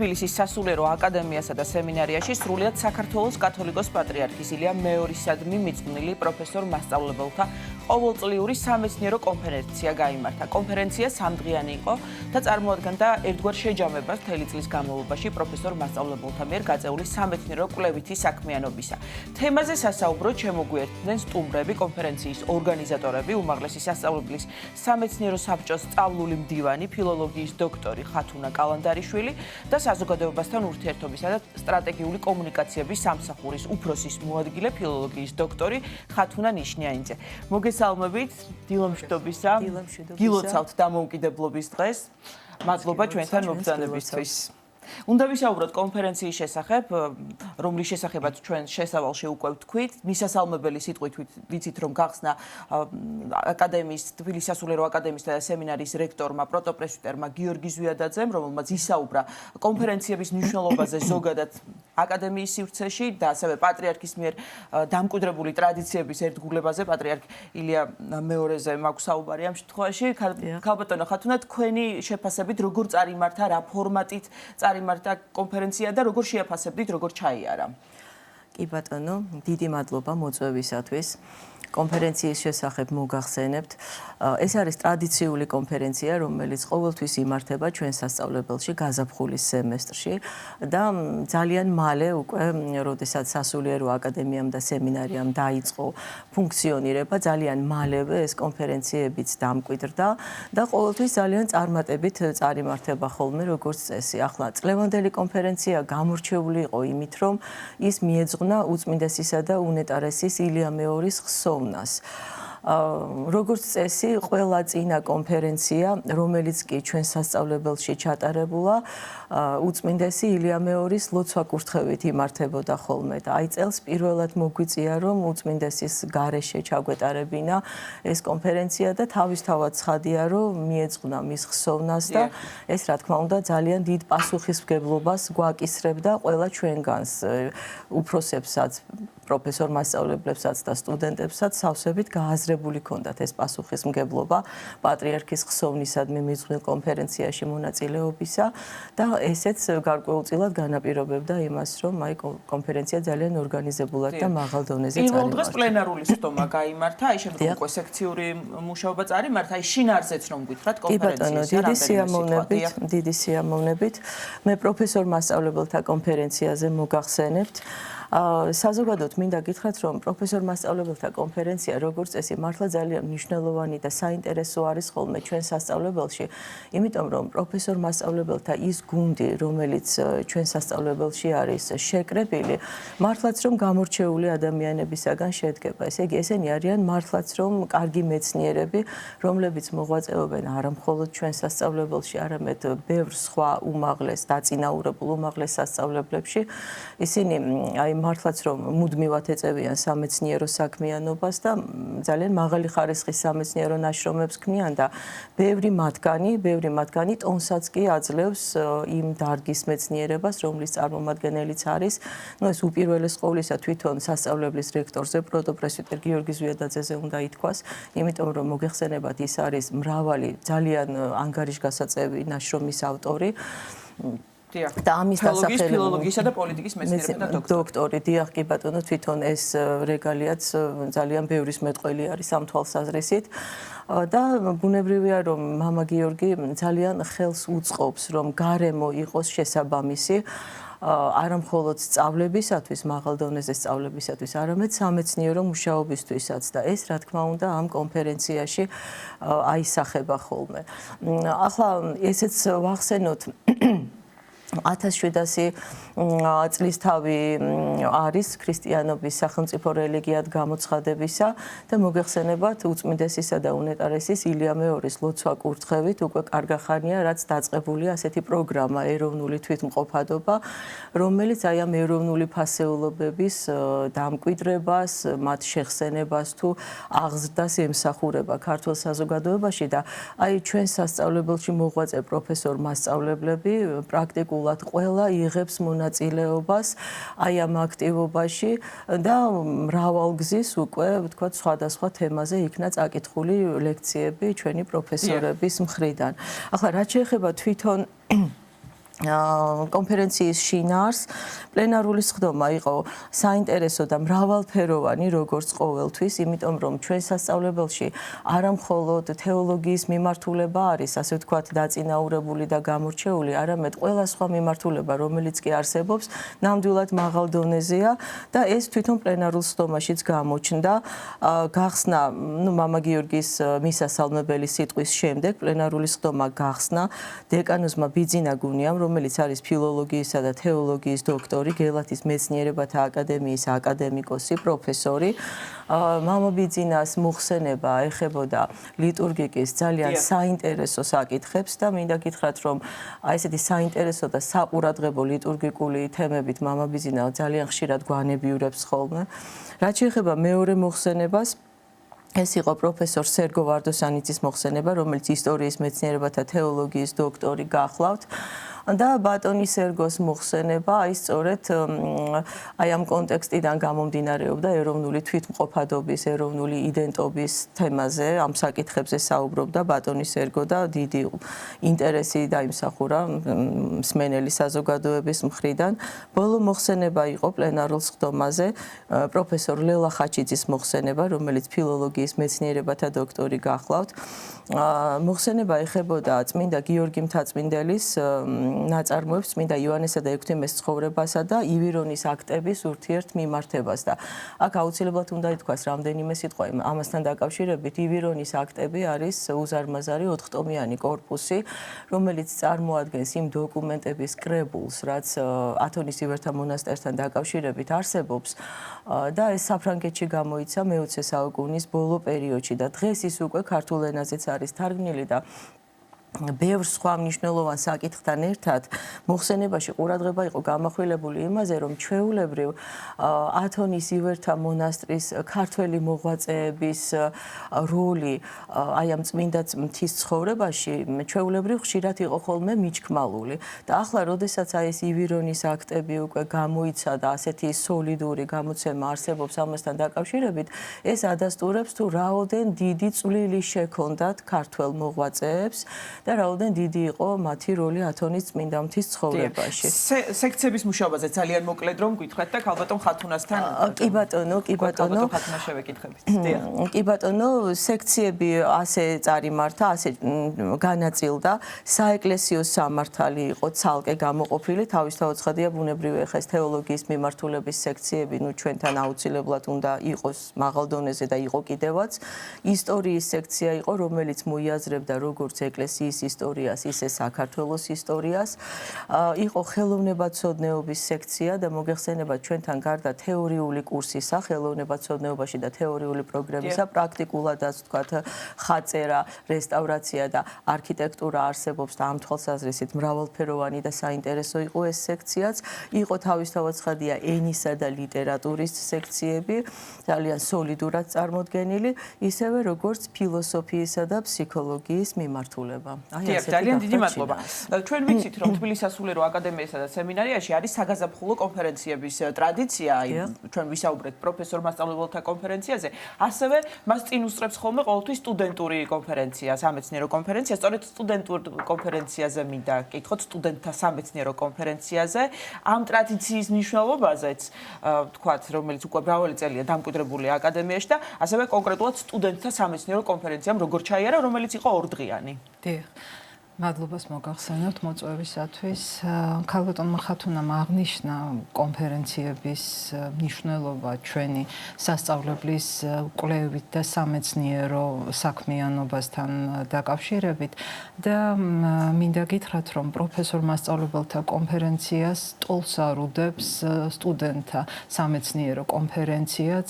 თბილისის სასულიერო აკადემიასა და სემინარიაში სრულიად საქართველოს კათოლიკოს პატრიარქის ილია მეორისადმი მიძღვნილი პროფესორ მასწავლებელთა ყოველწლიური სამეცნიერო კონფერენცია გაიმართა. კონფერენცია სამდღიანი იყო და წარმოადგენდა ერთგვარ შეჯამებას მთელი წლის განმავლობაში პროფესორ მასწავლებელთა მიერ გაწეული სამეცნიერო კვლევითი საქმიანობისა. თემაზე სასაუბროდ შემოგვიერთდნენ სტუმრები, კონფერენციის ორგანიზატორები, უმაღლესი სასწავლებლის სამეცნიერო საბჭოს სწავლული მდივანი, ფილოლოგიის დოქტორი ხათუნა კალანდარიშვილი და საზოგადოებასთან ურთიერთობისა და სტრატეგიული კომუნიკაციების სამსახურის უფროსის მოადგილე ფილოლოგიის დოქტორი ხათუნა ნიშნიანიძე. მოგესალმებით, დილამშვიდობისა. გილოცავთ დამოუკიდებლობის დღეს. მადლობა ჩვენთან მობრძანებისთვის. უნდა ვისაუბროთ კონფერენციის შესახებ, რომლის შესახებაც ჩვენ შესავალში უკვე ვთქვით. მისასალმებელი სიტყვით ვიცით, რომ გახსნა აკადემიის, თბილისის სასულიერო აკადემიის და სემინარის რექტორმა, პროტოპრესვიტერმა გიორგი ზვიადაძემ, რომელმაც ისაუბრა კონფერენციების მნიშვნელობაზე ზოგადად აკადემიის სივრცეში და ასევე პატრიარქის მიერ დამკვიდრებული ტრადიციების ერთგულებაზე. პატრიარქ ილია მეორეზე მაქვს საუბარი ამ შემთხვევაში. ქალბატონო ხათუნა, თქვენი შეფასებით როგორ წარიმართა, რა ფორმატით წარიმართა კონფერენცია და როგორ შეაფასებდით, როგორ ჩაიარა? კი ბატონო, დიდი მადლობა მოწვევისათვის. კონფერენციის შესახებ მოგახსენებთ. ეს არის ტრადიციული კონფერენცია, რომელიც ყოველთვის იმართება ჩვენ სასწავლებელში გაზაფხულის სემესტრში და ძალიან მალე უკვე, როდესაც სასულიერო აკადემიამ და სემინარიამ დაიწყო ფუნქციონირება, ძალიან მალევე ეს კონფერენციებიც დამკვიდრდა და ყოველთვის ძალიან წარმატებით წარიმართება ხოლმე როგორც წესი. ახლა წლევანდელი კონფერენცია გამორჩეული იყო იმით, რომ ის მიეძღვნა უწმინდესისა და უნეტარესის ილია მეორის ხსოვნას. როგორც წესი, ყველა წინა კონფერენცია, რომელიც კი ჩვენ სასწავლებელში ჩატარებულა, უწმინდესი ილია მეორის ლოცვა-კურთხევით იმართებოდა ხოლმე და აი წელს პირველად მოგვიწია, რომ უწმინდესის გარეშე ჩაგვეტარებინა ეს კონფერენცია და თავისთავად ცხადია, რომ მიეძღვნა მის ხსოვნას და ეს რა თქმა უნდა ძალიან დიდ პასუხისმგებლობას გვაკისრებდა ყველა ჩვენგანს, უფროსებსაც, პროფესორ მასწავლებლებსაც და სტუდენტებსაც სავსებით გააზრებული ქონდათ ეს პასუხისმგებლობა პატრიარქის ხსოვნისადმი მიძღვნილ კონფერენციაში მონაწილეობისა და ესეც გარკვეულწილად განაპირობებდა იმას, რომ აი კონფერენცია ძალიან ორგანიზებულად და მაღალ დონეზე წარიმართა. პირველ დღეს პლენარული სტომა გაიმართა, აი შემდგომ უკვე სექციური მუშაობა წარიმართა, აი შინაარსიც რომ გითხრათ კონფერენციის დიდი სიამოვნებით. მე პროფესორ მასწავლებელთა კონფერენციაზე მოგახსენებთ. საზოგადოდ მინდა გითხრათ, რომ პროფესორ მასწავლებელთა კონფერენცია როგორც წესი მართლა ძალიან მნიშვნელოვანი და საინტერესო არის ხოლმე ჩვენ სასწავლებელში, იმიტომ რომ პროფესორ მასწავლებელთა ის გუნდი, რომელიც ჩვენ სასწავლებელში არის შეკრებილი, მართლაც რომ გამორჩეული ადამიანებისაგან შედგება. ესე იგი, ესენი არიან მართლაც რომ კარგი მეცნიერები, რომლებიც მოღვაწეობენ არა მხოლოდ ჩვენ სასწავლებელში, არამედ ბევრ სხვა უმაღლეს დაწინაურებულ უმაღლეს სასწავლებლებში. ისინი აი მართლაც რომ მუდმივად ეწევიან სამეცნიერო საქმიანობას და ძალიან მაღალი ხარისხის სამეცნიერო ნაშრომებს ქმნიან და ბევრი მათგანი ტონსაც კი აძლევს იმ დარგის მეცნიერებას, რომლის წარმომადგენელიც არის, ეს უპირველეს ყოვლისა თვითონ სასწავლებლის რექტორზე, პროტოპრესვიტერ გიორგი ზვიადაძეზე უნდა ითქვას, იმიტომ რომ მოგეხსენებათ, ის არის მრავალი ძალიან ანგარიშგასაწევი ნაშრომის ავტორი. და ამის დასახელება ფილოლოგიისა და პოლიტიკის მეცნიერებათა დოქტორი. დიახ, კი ბატონო, თვითონ ეს რეგალიაც ძალიან ბევრის მეტყველი არის ამ თვალსაზრისით. და ბუნებრივია, რომ მამა გიორგი ძალიან ხელს უწყობს, რომ გარემო იყოს შესაბამისი არა მხოლოდ სწავლებისათვის, მაღალ დონეზე სწავლებისათვის, არამედ სამეცნიერო მუშაობისთვისაც და ეს რა თქმა უნდა ამ კონფერენციაში აისახება ხოლმე. ახლა ესეც ვახსენოთ 1700 წლის თავი არის ქრისტიანობის სახელმწიფო რელიგიად გამოცხადებისა და მოგეხსენებათ უწმინდესისა და უნეტარესის ილია მეორის ლოცვა-კურთხევით უკვე კარგახანია, რაც დაწყებულია ასეთი პროგრამა ეროვნული თვითმყოფადობა, რომელიც აი ამ ეროვნული ფასეულობების დამკვიდრებას, მათ შეხსენებას თუ აღზრდას ემსახურება ქართულ საზოგადოებაში და აი ჩვენ სასწავლებელში მოღვაწე პროფესორ მასწავლებლები პრაქტიკულად ყველა იღებს მონაწილეობას აი ამ აქტივობაში და მრავალგზის უკვე ვთქვათ სხვადასხვა თემაზე იქნა წაკითხული ლექციები ჩვენი პროფესორების მხრიდან. ახლა რაც შეეხება თვითონ კონფერენციის შინაარს პლენარული სხდომა იყო საინტერესო და მრავალფეროვანი როგორც ყოველთვის, იმიტომ რომ ჩვენ სასწავლებელში არა მხოლოდ თეოლოგიის მიმართულება არის, ასე ვთქვათ, დაწინაურებული და გამორჩეული, არამედ ყველა სხვა მიმართულება, რომელიც კი არსებობს, ნამდვილად მაღალ დონეზეა და ეს თვითონ პლენარულ სხდომაშიც გამოჩნდა. გახსნა, მამა გიორგის მისასალმებელი სიტყვის შემდეგ პლენარული სხდომა გახსნა დეკანოზმა ბიძინა გუნიამ, რომელიც არის ფილოლოგიისა და თეოლოგიის დოქტორი, გელათის მეცნიერებათა აკადემიის აკადემიკოსი, პროფესორი. მამა ბიძინას მოხსენება ეხებოდა ლიტურგიკის ძალიან საინტერესო საკითხებს და მინდა გითხრათ, რომ ესეთი საინტერესო და საყურადღებო ლიტურგიკული თემებით მამა ბიძინა ძალიან ხშირად გვანებიურებს ხოლმე. რაც შეეხება მეორე მოხსენებას, ეს იყო პროფესორ სერგო ვარდოსანიძის მოხსენება, რომელიც ისტორიის მეცნიერებათა თეოლოგიის დოქტორი გახლავთ. და ბატონი სერგოს მოხსენება აი სწორედ აი ამ კონტექსტიდან გამომდინარეობდა ეროვნული თვითმყოფადობის, ეროვნული იდენტობის თემაზე, ამ საკითხებზე საუბრობდა ბატონი სერგო და დიდი ინტერესი დაიმსახურა მსმენელი საზოგადოების მხრიდან. ბოლო მოხსენება იყო პლენარულ სხდომაზე პროფესორ ლელა ხაჩიძის მოხსენება, რომელიც ფილოლოგიის მეცნიერებათა დოქტორი გახლავთ. მოხსენება ეხებოდა წმინდა გიორგი მთაწმინდელის ნაწარმოებს წმინდა იოანესა და ექვთიმეს ცხოვრებასა და ივირონის აქტების ურთიერთ მიმართებას და აქ აუცილებლად უნდა ითქვას რამდენიმე სიტყვა ამასთან დაკავშირებით. ივირონის აქტები არის უზარმაზარი 4-ტომიანი კორპუსი, რომელიც წარმოადგენს იმ დოკუმენტების კრებულს, რაც ათონის ივერთა მონასტერთან დაკავშირებით არსებობს და ეს საფრანგეთში გამოიცა მე-20 საუკუნის ბოლო პერიოდში და დღეს ის უკვე ქართულ ენაზეც არის თარგმნილი და ბევრ სხვა მნიშვნელოვან საკითხთან ერთად მოხსენებაში ყურადღება იყო გამახვილებული იმაზე, რომ ჩვეულებრივ ათონის ივერთა მონასტრის ქართველი მოღვაწეების როლი აი ამ წმინდა მთის ცხოვრებაში ჩვეულებრივ ხშირად იყო ხოლმე მიჩქმალული და ახლა როდესაც აი ეს ივირონის აქტები უკვე გამოიცა და ასეთი სოლიდური გამოცემა არსებობს ამასთან დაკავშირებით, ეს ადასტურებს თუ რაოდენ დიდი წვლილი შექონდათ ქართველ მოღვაწეებს და რაოდენ დიდი იყო მათი როლი ათონის წმინდა მთის ცხოვრებაში. სექციების მუშაობაზე ძალიან მოკლედ რომ გითხრათ და ქალბატონ ხათუნასთან კი ბატონო, ხათუნას შევეკითხებით. კი ბატონო, სექციები ასე წარიმართა, ასე განაწილდა. საეკლესიო სამართალი იყო ცალკე გამოყოფილი, თავისთავად ცხადია ბუნებრივია ხეს თეოლოგიის მიმართულების სექციები, ჩვენთან აუცილებლად უნდა იყოს მაღალ დონეზე და იყო კიდევაც. ისტორიის სექცია იყო, რომელიც მოიაზრებდა როგორც ეკლესიის ისტორიას, ისე საქართველოს ისტორიას. იყო ხელოვნებაცოდნეობის სექცია და მოგეხსენება ჩვენთან გარდა თეორიული კურსისა, ხელოვნებაცოდნეობაში და თეორიული პროგრამისა, პრაქტიკულადაც ვთქვათ, ხაწერა, რესტავრაცია და არქიტექტურა არსებობს და ამ თვალსაზრისით მრავალფეროვანი და საინტერესო იყო ეს სექციაც. იყო თავისთავად ცხადია ენისა და ლიტერატურის სექციები, ძალიან სოლიდურად წარმოდგენილი, ისევე როგორც ფილოსოფიისა და ფსიქოლოგიის მიმართულება. ძალიან დიდი მადლობა. ჩვენ ვიცით, რომ თბილისის სასულიერო აკადემიასა და სემინარიაში არის საგაზაფხულო კონფერენციების ტრადიცია, ჩვენ ვისაუბრეთ პროფესორ მასწავლებელთა კონფერენციაზე, ასევე მას წინ უსწრებს ხოლმე ყოველთვის სტუდენტური კონფერენცია, სამეცნიერო კონფერენცია, სწორედ სტუდენტურ კონფერენციაზე მინდა გკითხოთ, სტუდენტთა სამეცნიერო კონფერენციაზე, ამ ტრადიციის მნიშვნელობაზეც, ვთქვათ, რომელიც უკვე მრავალი წელია დამკვიდრებული აკადემიაში და ასევე კონკრეტულად სტუდენტთა სამეცნიერო კონფერენციამ როგორ ჩაიარა, რომელიც იყო ორდღიანი. მადლობას მოგახსენებთ მოწვევისათვის. ქალბატონმა ხათუნამ აღნიშნა კონფერენციების მნიშვნელობა ჩვენი სასწავლებლის კვლევით და სამეცნიერო საქმიანობასთან დაკავშირებით და მინდა გითხრათ, რომ პროფესორ მასწავლებელთა კონფერენციას ტოლს არ უდებს სტუდენტთა სამეცნიერო კონფერენციაც.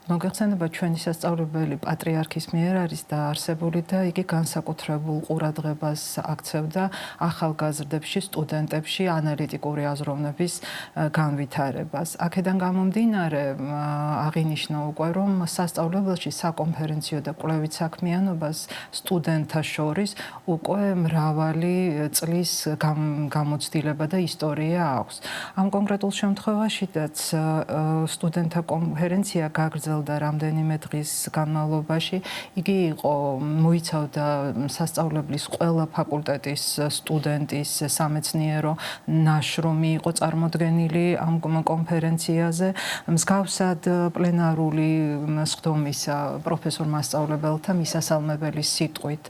მოგეხსენება ჩვენი სასწავლებელი პატრიარქის მიერ არის დაარსებული და იგი განსაკუთრებულ ყურადღებას აქცევდა ახალგაზრდებში, სტუდენტებში ანალიტიკური აზროვნების განვითარებას. აქედან გამომდინარე აღინიშნა უკვე, რომ სასწავლებელში საკონფერენციო და კვლევით საქმიანობას სტუდენტთა შორის უკვე მრავალი წლის გამოცდილება და ისტორია აქვს. ამ კონკრეტულ შემთხვევაშიც სტუდენტთა კონფერენცია გაგრძელდა გრძელდა რამდენიმე დღის განმავლობაში. იგი მოიცავდა სასწავლებლის ყველა ფაკულტეტის სტუდენტის სამეცნიერო ნაშრომი იყო წარმოდგენილი ამ კონფერენციაზე. მსგავსად პლენარული სხდომისა პროფესორ მასწავლებელთა მისასალმებელი სიტყვით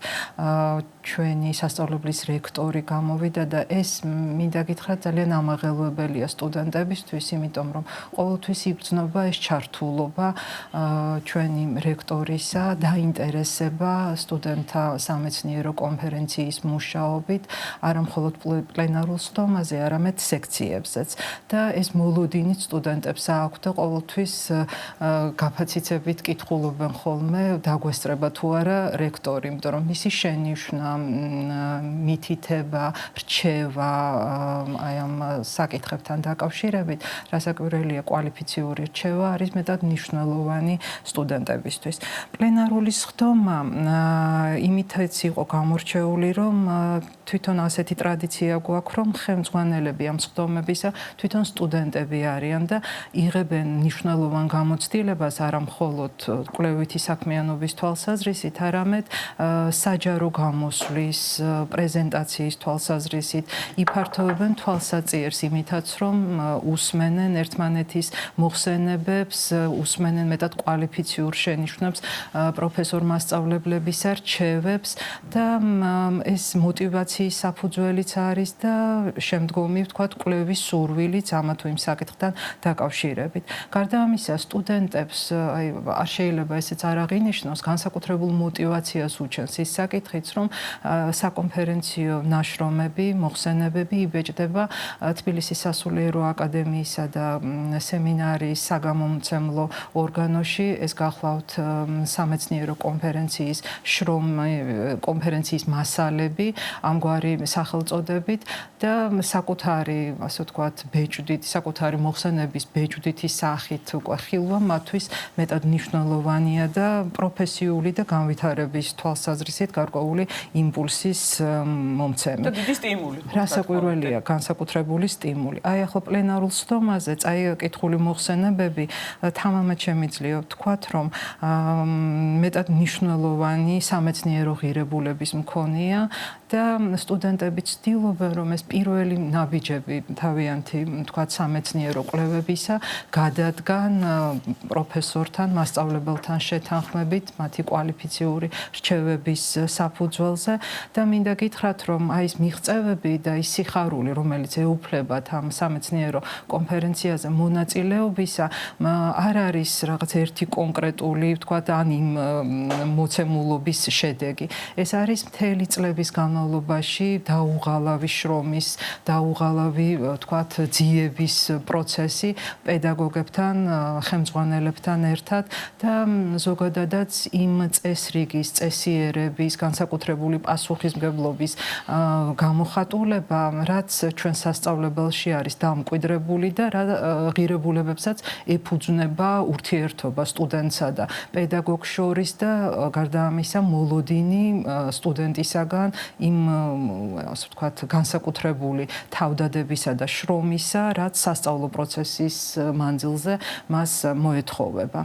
ჩვენი სასწავლებლის რექტორი გამოვიდა და ეს მინდა გითხრათ ძალიან ამაღელვებელია სტუდენტებისთვის, იმიტომ რომ ყოველთვის იბრძნობა ეს ჩართულობა ჩვენი რექტორისა დაინტერესება სტუდენტთა სამეცნიერო კონფერენციის მუშაობით, არა მხოლოდ პლენარულ სხდომაზე, არამედ სექციებზეც. და ეს მოლოდინით სტუდენტებს აქვთ და ყოველთვის გაფაციცებით კითხულობენ ხოლმე, დაგვესწრება თუ არა რექტორი, იმიტომ რომ მისი შენიშვნა მითითება, რჩევა აი ამ საკითხებთან დაკავშირებით, რასაკვირველია კვალიფიციური რჩევა არის მეტად მნიშვნელოვანი სტუდენტებისთვის. პლენარული სხდომა იმითაც იყო გამორჩეული, რომ თვითონ ასეთი ტრადიცია გვაქვს, რომ ხელმძღვანელები ამ სხდომებისა თვითონ სტუდენტები არიან და იღებენ მნიშვნელოვან გამოცდილებას არა მხოლოდ კვლევითი საქმიანობის თვალსაზრისით, არამედ საჯარო გამოსვლის, პრეზენტაციის თვალსაზრისით, იფართოვებენ თვალსაწიერს იმითაც, რომ უსმენენ ერთმანეთის მოხსენებებს, უსმენენ მეტად კვალიფიციურ შენიშვნებს პროფესორ მასწავლებლებისა რჩევებს და ეს მოტივაციის საფუძველიც არის და შემდგომი ვთქვათ კვლევის სურვილიც ამა თუ იმ საკითხთან დაკავშირებით. გარდა ამისა, სტუდენტებს არ შეიძლება ესეც არ აღინიშნოს, განსაკუთრებულ მოტივაციას უჩენს ის საკითხიც, რომ საკონფერენციო ნაშრომები, მოხსენებები იბეჭდება თბილისის სასულიერო აკადემიისა და სემინარიის საგამომცემლო ორგანოში, ეს გახლავთ სამეცნიერო კონფერენციის კონფერენციის მასალები, ამგვარი სახელწოდებით და საკუთარი, ასე ვთქვათ, ბეჭდვითი, საკუთარი მოხსენების ბეჭდვითი სახით უკვე ხილვა მათთვის მეტად მნიშვნელოვანია და პროფესიული და განვითარების თვალსაზრისით გარკვეული იმპულსის მომცემი. და დიდი სტიმული. რასაკვირველია, განსაკუთრებული სტიმული. აი ახლა პლენარულ სხდომაზე წაიკითხული მოხსენებები თამამად შემიძლია ვთქვათ, რომ მეტად მნიშვნელოვანი სამეცნიერო ღირებულების მქონეა და სტუდენტები ცდილობენ, რომ ეს პირველი ნაბიჯები თავიანთი, ვთქვათ, სამეცნიერო კვლევებისა გადადგან პროფესორთან, მასწავლებელთან შეთანხმებით, მათი კვალიფიციური რჩევების საფუძველზე და მინდა გითხრათ, რომ აი ეს მიღწევები და ის სიხარული, რომელიც ეუფლებათ ამ სამეცნიერო კონფერენციაზე მონაწილეობისა, არ არის რაღაც ერთი კონკრეტული, ვთქვათ, ან იმ მოცემულობის შედეგი. ეს არის მთელი წლების განმავლობაში დაუღალავი შრომის, დაუღალავი, ვთქვათ, ძიების პროცესი პედაგოგებთან, ხელმძღვანელებთან ერთად და ზოგადადაც იმ წესრიგის, წესიერების, განსაკუთრებული პასუხისმგებლობის გამოხატულება, რაც ჩვენ სასწავლებელში არის დამკვიდრებული და რა ღირებულებებსაც ეფუძნება ურთიერთობა სტუდენტსა და პედაგოგს შორის და გარდა ამისა მოლოდინი სტუდენტისაგან იმ, ასე ვთქვათ, განსაკუთრებული თავდადებისა და შრომისა, რაც სასწავლო პროცესის მანძილზე მას მოეთხოვება.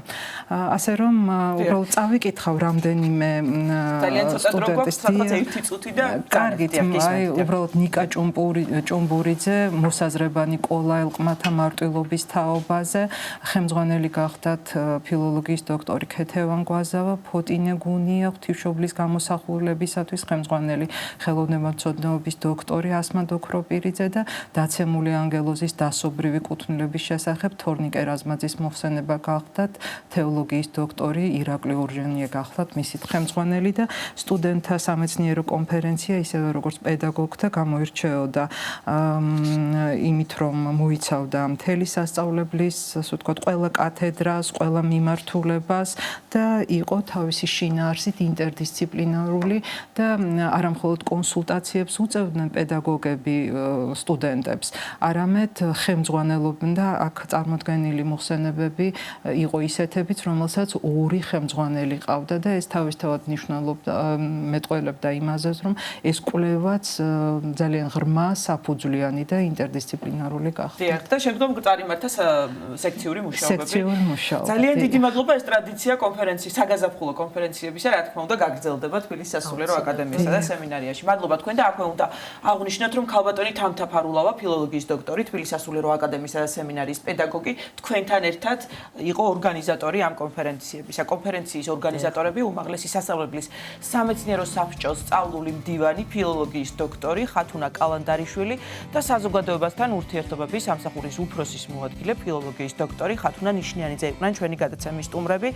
ასე რომ უბრალოდ წავიკითხავ რამდენიმე სტუდენტის ერთი წუთი და კარგით, აი უბრალოდ ნიკა ჭუმბურიძე, მოსაზრება ნიკოლა ელყმათა მარტვილობის თაობაზე, ხელმძღვანელი გახდათ ფილოლოგიის დოქტორი ქეთევან გვაზავა, ფოტინე გუნია, ღვთისმშობლის გამოსახულებისათვის ხელმძღვანელი ხელოვნებათმცოდნეობის დოქტორი ასმა დოქროპირიძე და დაცემული ანგელოზის დასობრივი კუთვნილების შესახებ თორნიკე რაზმაძის მოხსენება გახდათ თეოლოგიის დოქტორი ირაკლი ორჟენია გახდათ მისი ხელმძღვანელი და სტუდენტთა სამეცნიერო კონფერენცია ისევე როგორც პედაგოგთა გამოირჩეოდა იმით რომ მოიცავდა მთელი სასწავლებლის, ასე ვთქვათ, ყველა კათედრას, ყველა მიმართულებას და იყო თავისი შინაარსით ინტერდისციპლინარული და არა მხოლოდ უბრალოდ კონსულტაციებს უწევდნენ პედაგოგები სტუდენტებს, არამედ ხელმძღვანელობდა აქ წარმოდგენილი მოხსენებები იყო ისეთებიც, რომელსაც ორი ხელმძღვანელი ყავდა და ეს თავისთავად ნიშნულობდა მეტყველებდა იმაზეც, რომ ეს კვლევაც ძალიან ღრმა, საფუძვლიანი და ინტერდისციპლინარული გახდა. დიახ, და შემდგომ წარიმართა სექციური მუშაობები. სექციური მუშაობა. ძალიან დიდი მადლობა, ეს ტრადიცია კონფერენციის, საგაზაფხულო კონფერენციებისა, რა თქმა უნდა, გაგრძელდება თბილისის სასულიერო აკადემიასა და სემინარიაში. მადლობა თქვენ და აქვე უნდა აღვნიშნოთ, რომ ქალბატონი თამთაფარულავა, ფილოლოგიის დოქტორი, თბილისის სასულიერო აკადემიისა და სემინარიის პედაგოგი, თქვენთან ერთად იყო ორგანიზატორი ამ კონფერენციების. კონფერენციის ორგანიზატორები უმაღლესი სასწავლებლის სამეცნიერო საბჭოს სწავლული მდივანი, ფილოლოგიის დოქტორი ხათუნა კალანდარიშვილი და საზოგადოებასთან ურთიერთობების სამსახურის უფროსის მოადგილე, ფილოლოგიის დოქტორი ხათუნა ნიშნიანიძე იყვნენ ჩვენი გადაცემის სტუმრები.